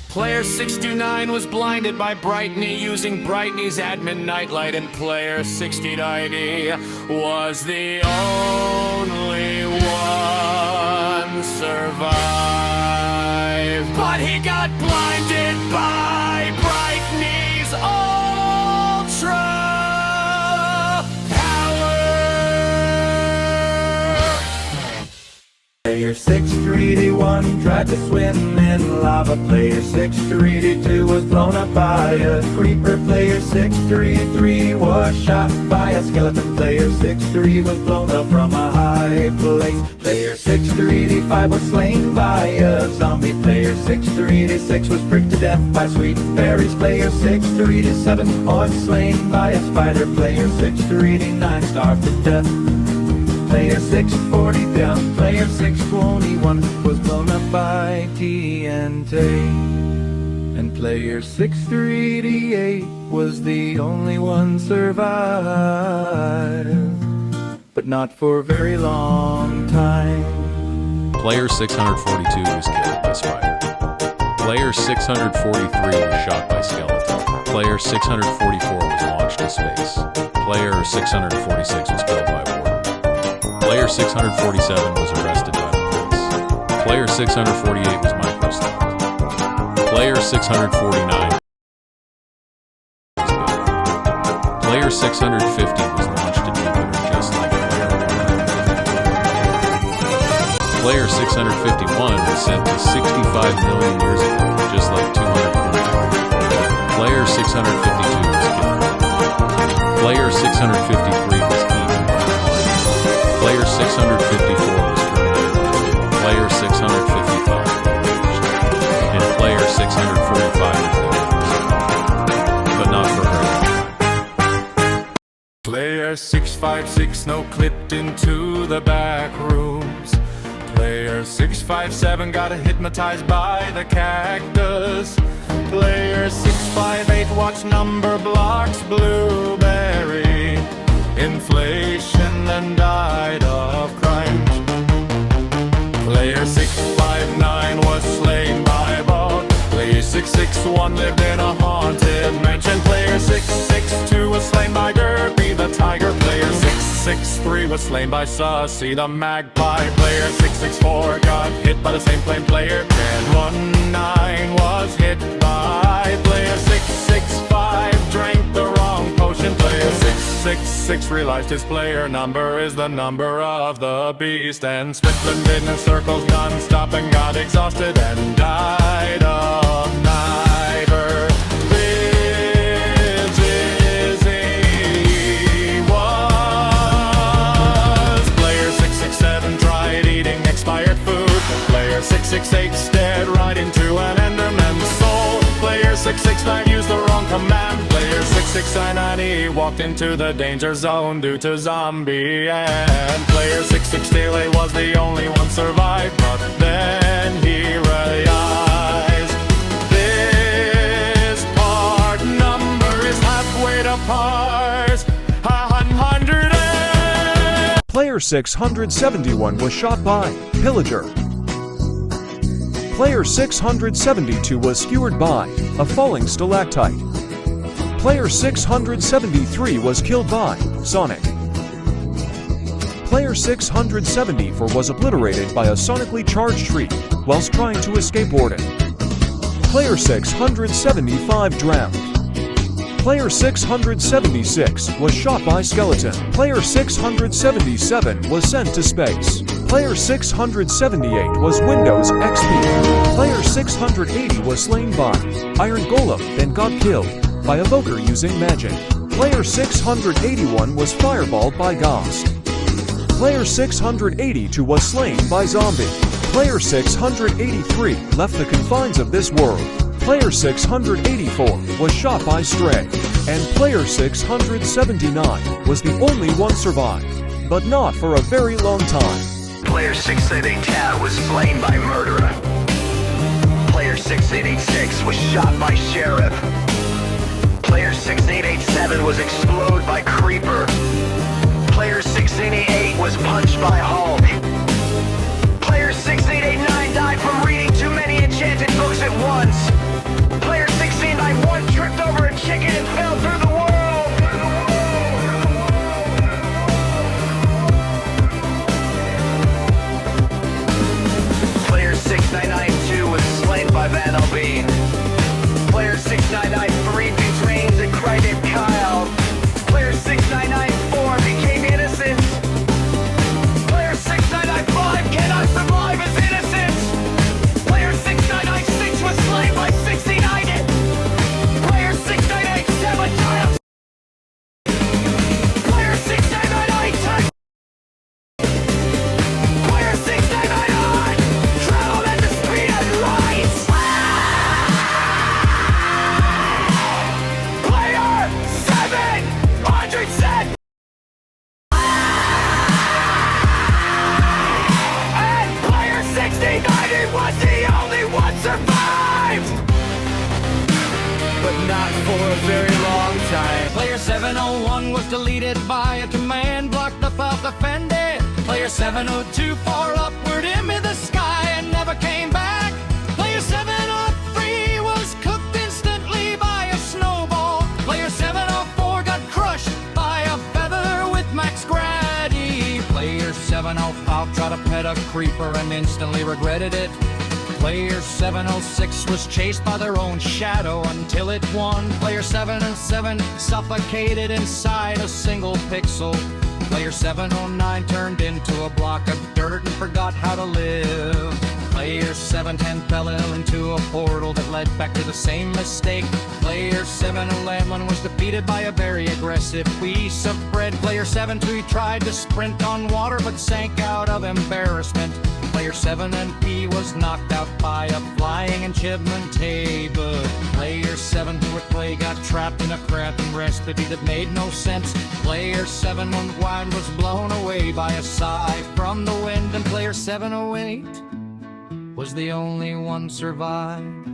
Player 629 was blinded by Brightney using Brightney's admin nightlight, and player 6090 was the only one survived. But he got blinded by Brightney's ultra Player 631 tried to swim in lava. Player 632 was blown up by a creeper. Player 633 was shot by a skeleton. Player 63 was blown up from a high place. Player 635 was slain by a zombie. Player 636 was pricked to death by sweet berries. Player 637 was slain by a spider. Player 639 starved to death. Player 640 down, player 621 was blown up by TNT. And player 638 was the only one survived, but not for a very long time. Player 642 was killed by spider. Player 643 was shot by skeleton. Player 644 was launched to space. Player 646 was killed by warden. Player 647 was arrested by the police. Player 648 was micro-stopped. Player 649 was killed. Player 650 was launched to Jupiter just like Player 150. Player 651 was sent to 65 million years ago, just like 243. Player 652 was killed. Player 653 was eaten. Player 654 was terminated. Player 655 was launched. And player 645 was dead. But not for her. Player 656 no-clipped into the back rooms. Player 657 got hypnotized by the cactus. Player 658 watched number blocks blueberry inflation and died of crime. Player 659 was slain by a bug. Player 661 lived in a haunted mansion. Player 662 was slain by Derpy the tiger. Player 663 was slain by Sussy the magpie. Player 664 got hit by the same plane. Player 1019 was hit by player 665 drank the wrong potion. Player 666 realized his player number is the number of the beast, and Switchland in circles non-stop and got exhausted and died of neither. He was. Player 667 tried eating expired food. Player 668 stared right into an Enderman's soul. Player 669 used the wrong command. Player 669 walked into the danger zone due to zombie, and player 668 was the only one survived. But then he realized this part number is halfway to parse 100. Player 671 was shot by Pillager. Player 672 was skewered by a falling stalactite. Player 673 was killed by Sonic. Player 674 was obliterated by a sonically charged tree whilst trying to escape warden. Player 675 drowned. Player 676 was shot by skeleton. Player 677 was sent to space. Player 678 was Windows XP. Player 680 was slain by Iron Golem, then got killed by Evoker using magic. Player 681 was fireballed by Ghost. Player 682 was slain by Zombie. Player 683 left the confines of this world. Player 684 was shot by Stray. And player 679 was the only one survived, but not for a very long time. Player 688 was slain by Murderer. Player 6886 was shot by Sheriff. Player 6887 was exploded by Creeper. Player 6888 was punched by Hulk. Player 6889 died from reading too many enchanted books at once. Vandal Bean. Player 6993 betrays and cried Kyle. Player 6994 became innocent. Player 6995 cannot survive as innocent. Player 6996 was slain by 69. Player 6987 child. Player 6998 Player 6999 traveled at the speed of light. Player 700 and player 69 was the only one survived, but not for a very long time. Player 701 was deleted by a command blocked the path offended. Player 702 far upward into the sky and never came back. Player 703 was cooked instantly by a snowball. Player 704 got crushed by a feather with max gravity. Player 705 tried to pet a creeper and instantly regretted it. Player 706 was chased by their own shadow until it won. Player 707 suffocated inside a single pixel. Player 709 turned into a block of dirt and forgot how to live. Player 710 fell into a portal that led back to the same mistake. Player 711 was defeated by a very aggressive piece of bread. Player 72 tried to sprint on water but sank out of embarrassment. Player 7 and P was knocked out by a flying enchantment table. Player 7 who at play got trapped in a cramped recipe that made no sense. Player 7 wide was blown away by a sigh from the wind, and player 708 was the only one survived,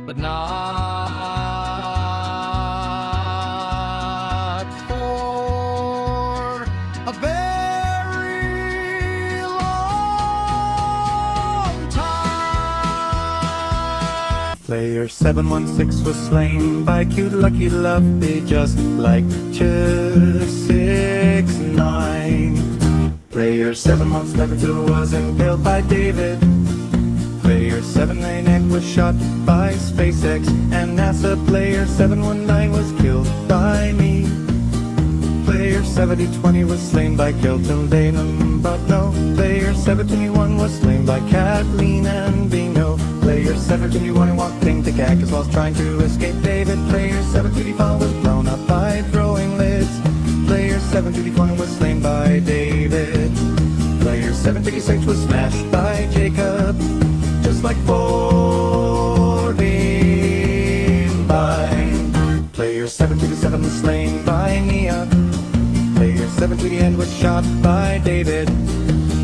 but not for a very long time. Player 716 was slain by cute lucky Luffy, just like 269. Player 717 was impaled by David. Player 798 was shot by SpaceX, and NASA. Player 719 was killed by me. Player 7020 was slain by Kelton Danum, but no. Player 721 was slain by Kathleen and Bino. Player 721 walked into Cactus whilst trying to escape David. Player 725 was blown up by throwing lids. Player 721 was slain by David. Player 756 was smashed by Jacob, just like 49. Player 727 was slain by Nia. Player 728 was shot by David.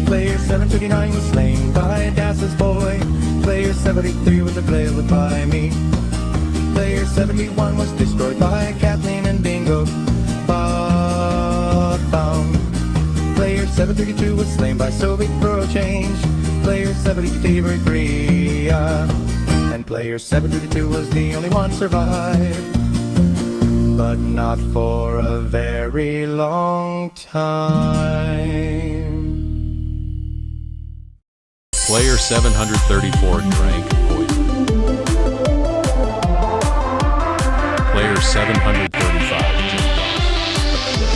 Player 729 was slain by Das's boy. Player 73 was impaled by me. Player 71 was destroyed by Kathleen and Bingo. Found. Player 732 was slain by Soviet Pro Change. Player 73 and player 732 was the only one survived, but not for a very long time. Player 734 drank poison. Player 735 jumped off a cliff.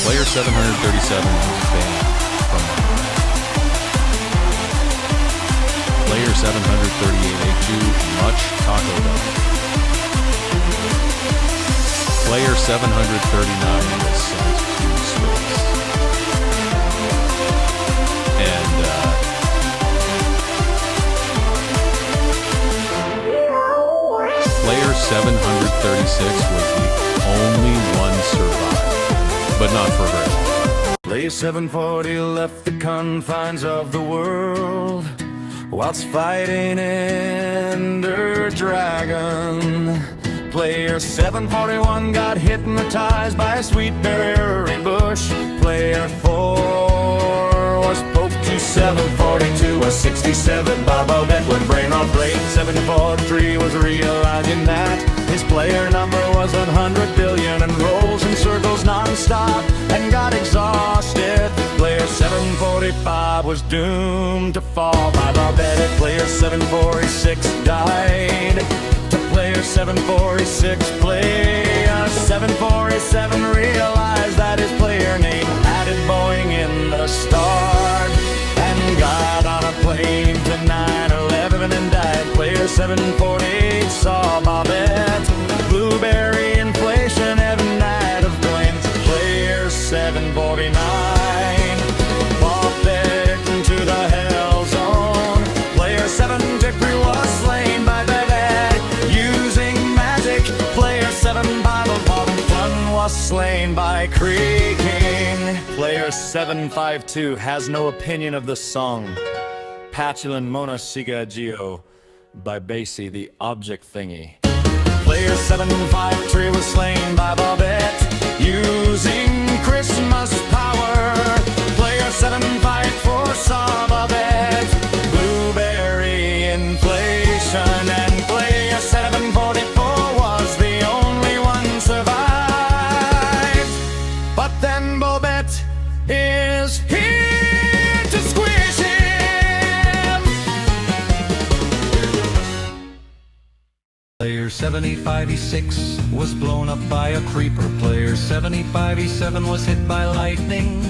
Player 737 was banned from the Player 738 ate too much Taco Bell. Player 739 was sent to space. And, Player 736 was the only one survived, but not for very long. Player 740 left the confines of the world whilst fighting Ender Dragon. Player 741 got hypnotized by a sweet berry bush. Player 4 was poked to 742, a 67 Bobo Bedouin brain on plate. 743 was realizing that his player number was 100 billion and rolls in circles non-stop and got exhausted. Player 745 was doomed to fall by the bed. Player 746 died. To player 746, player 747 realized that his player name added Boeing in the start and got on a plane to 9/11 and died. Player 748 saw Bobette, blueberry inflation, every night of coins. Player 749 Bobette into the hell zone. Player 753 was slain by Bobette using magic. Player 7 Bible Bottom Fun was slain by creaking. Player 752 has no opinion of the song Patulin Mona Siga Geo by Basie the Object Thingy. Player 753 was slain by Bobette using Christmas power. Player 754 saw Bobette, blueberry inflation, and player 744 was the only one survived. But then Bobette is here to squish him. Player 75E6 was blown up by a creeper. Player 75E7 was hit by lightning.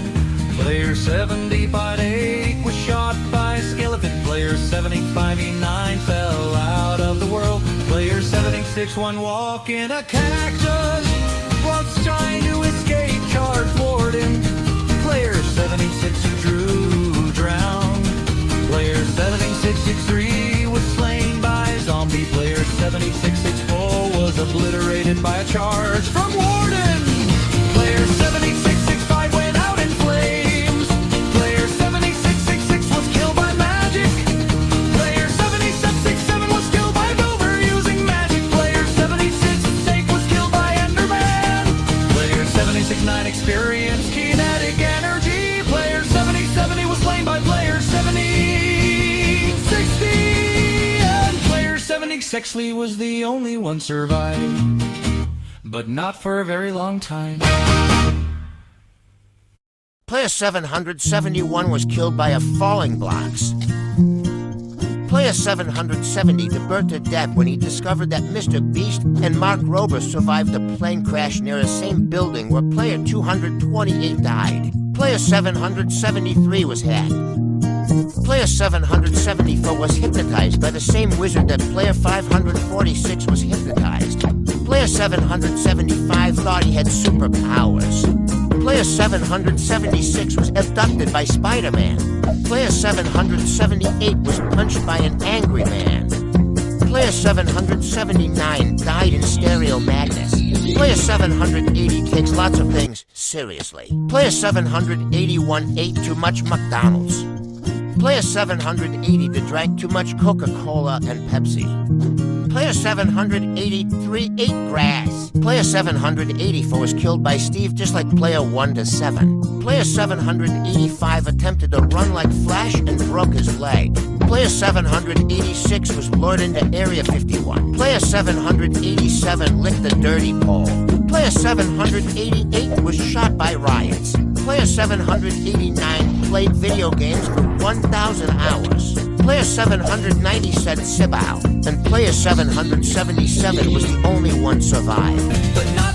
Player 75E8 was shot by a skeleton. Player 75E9 fell out of the world. Player 76 one walk in a cactus whilst trying to escape, charged toward him. Player 76 drew drowned. Player 7663 was slain by a zombie. Player 7664 was obliterated by a charge from Warden. Player 7665 went out in flames. Player 7666 was killed by magic. Player 7667 was killed by Dover using magic. Player 7668 was killed by Enderman. Player 769 experienced kinetic energy. Player 7070 was slain by player 7060. And player 76ly was the only one survived, but not for a very long time. Player 771 was killed by a falling blocks. Player 770 deburred to death when he discovered that Mr. Beast and Mark Rober survived a plane crash near the same building where player 228 died. Player 773 was hacked. Player 774 was hypnotized by the same wizard that player 546 was hypnotized. Player 775 thought he had superpowers. Player 776 was abducted by Spider-Man. Player 778 was punched by an angry man. Player 779 died in stereo madness. Player 780 takes lots of things seriously. Player 781 ate too much McDonald's. Player 780 drank too much Coca-Cola and Pepsi. Player 783 ate grass. Player 784 was killed by Steve just like player 1 to 7. Player 785 attempted to run like Flash and broke his leg. Player 786 was lured into Area 51. Player 787 licked the dirty pole. Player 788 was shot by riots. Player 789 played video games for 1,000 hours. Player 790 said Sibao, and player 777 was the only one survived. But not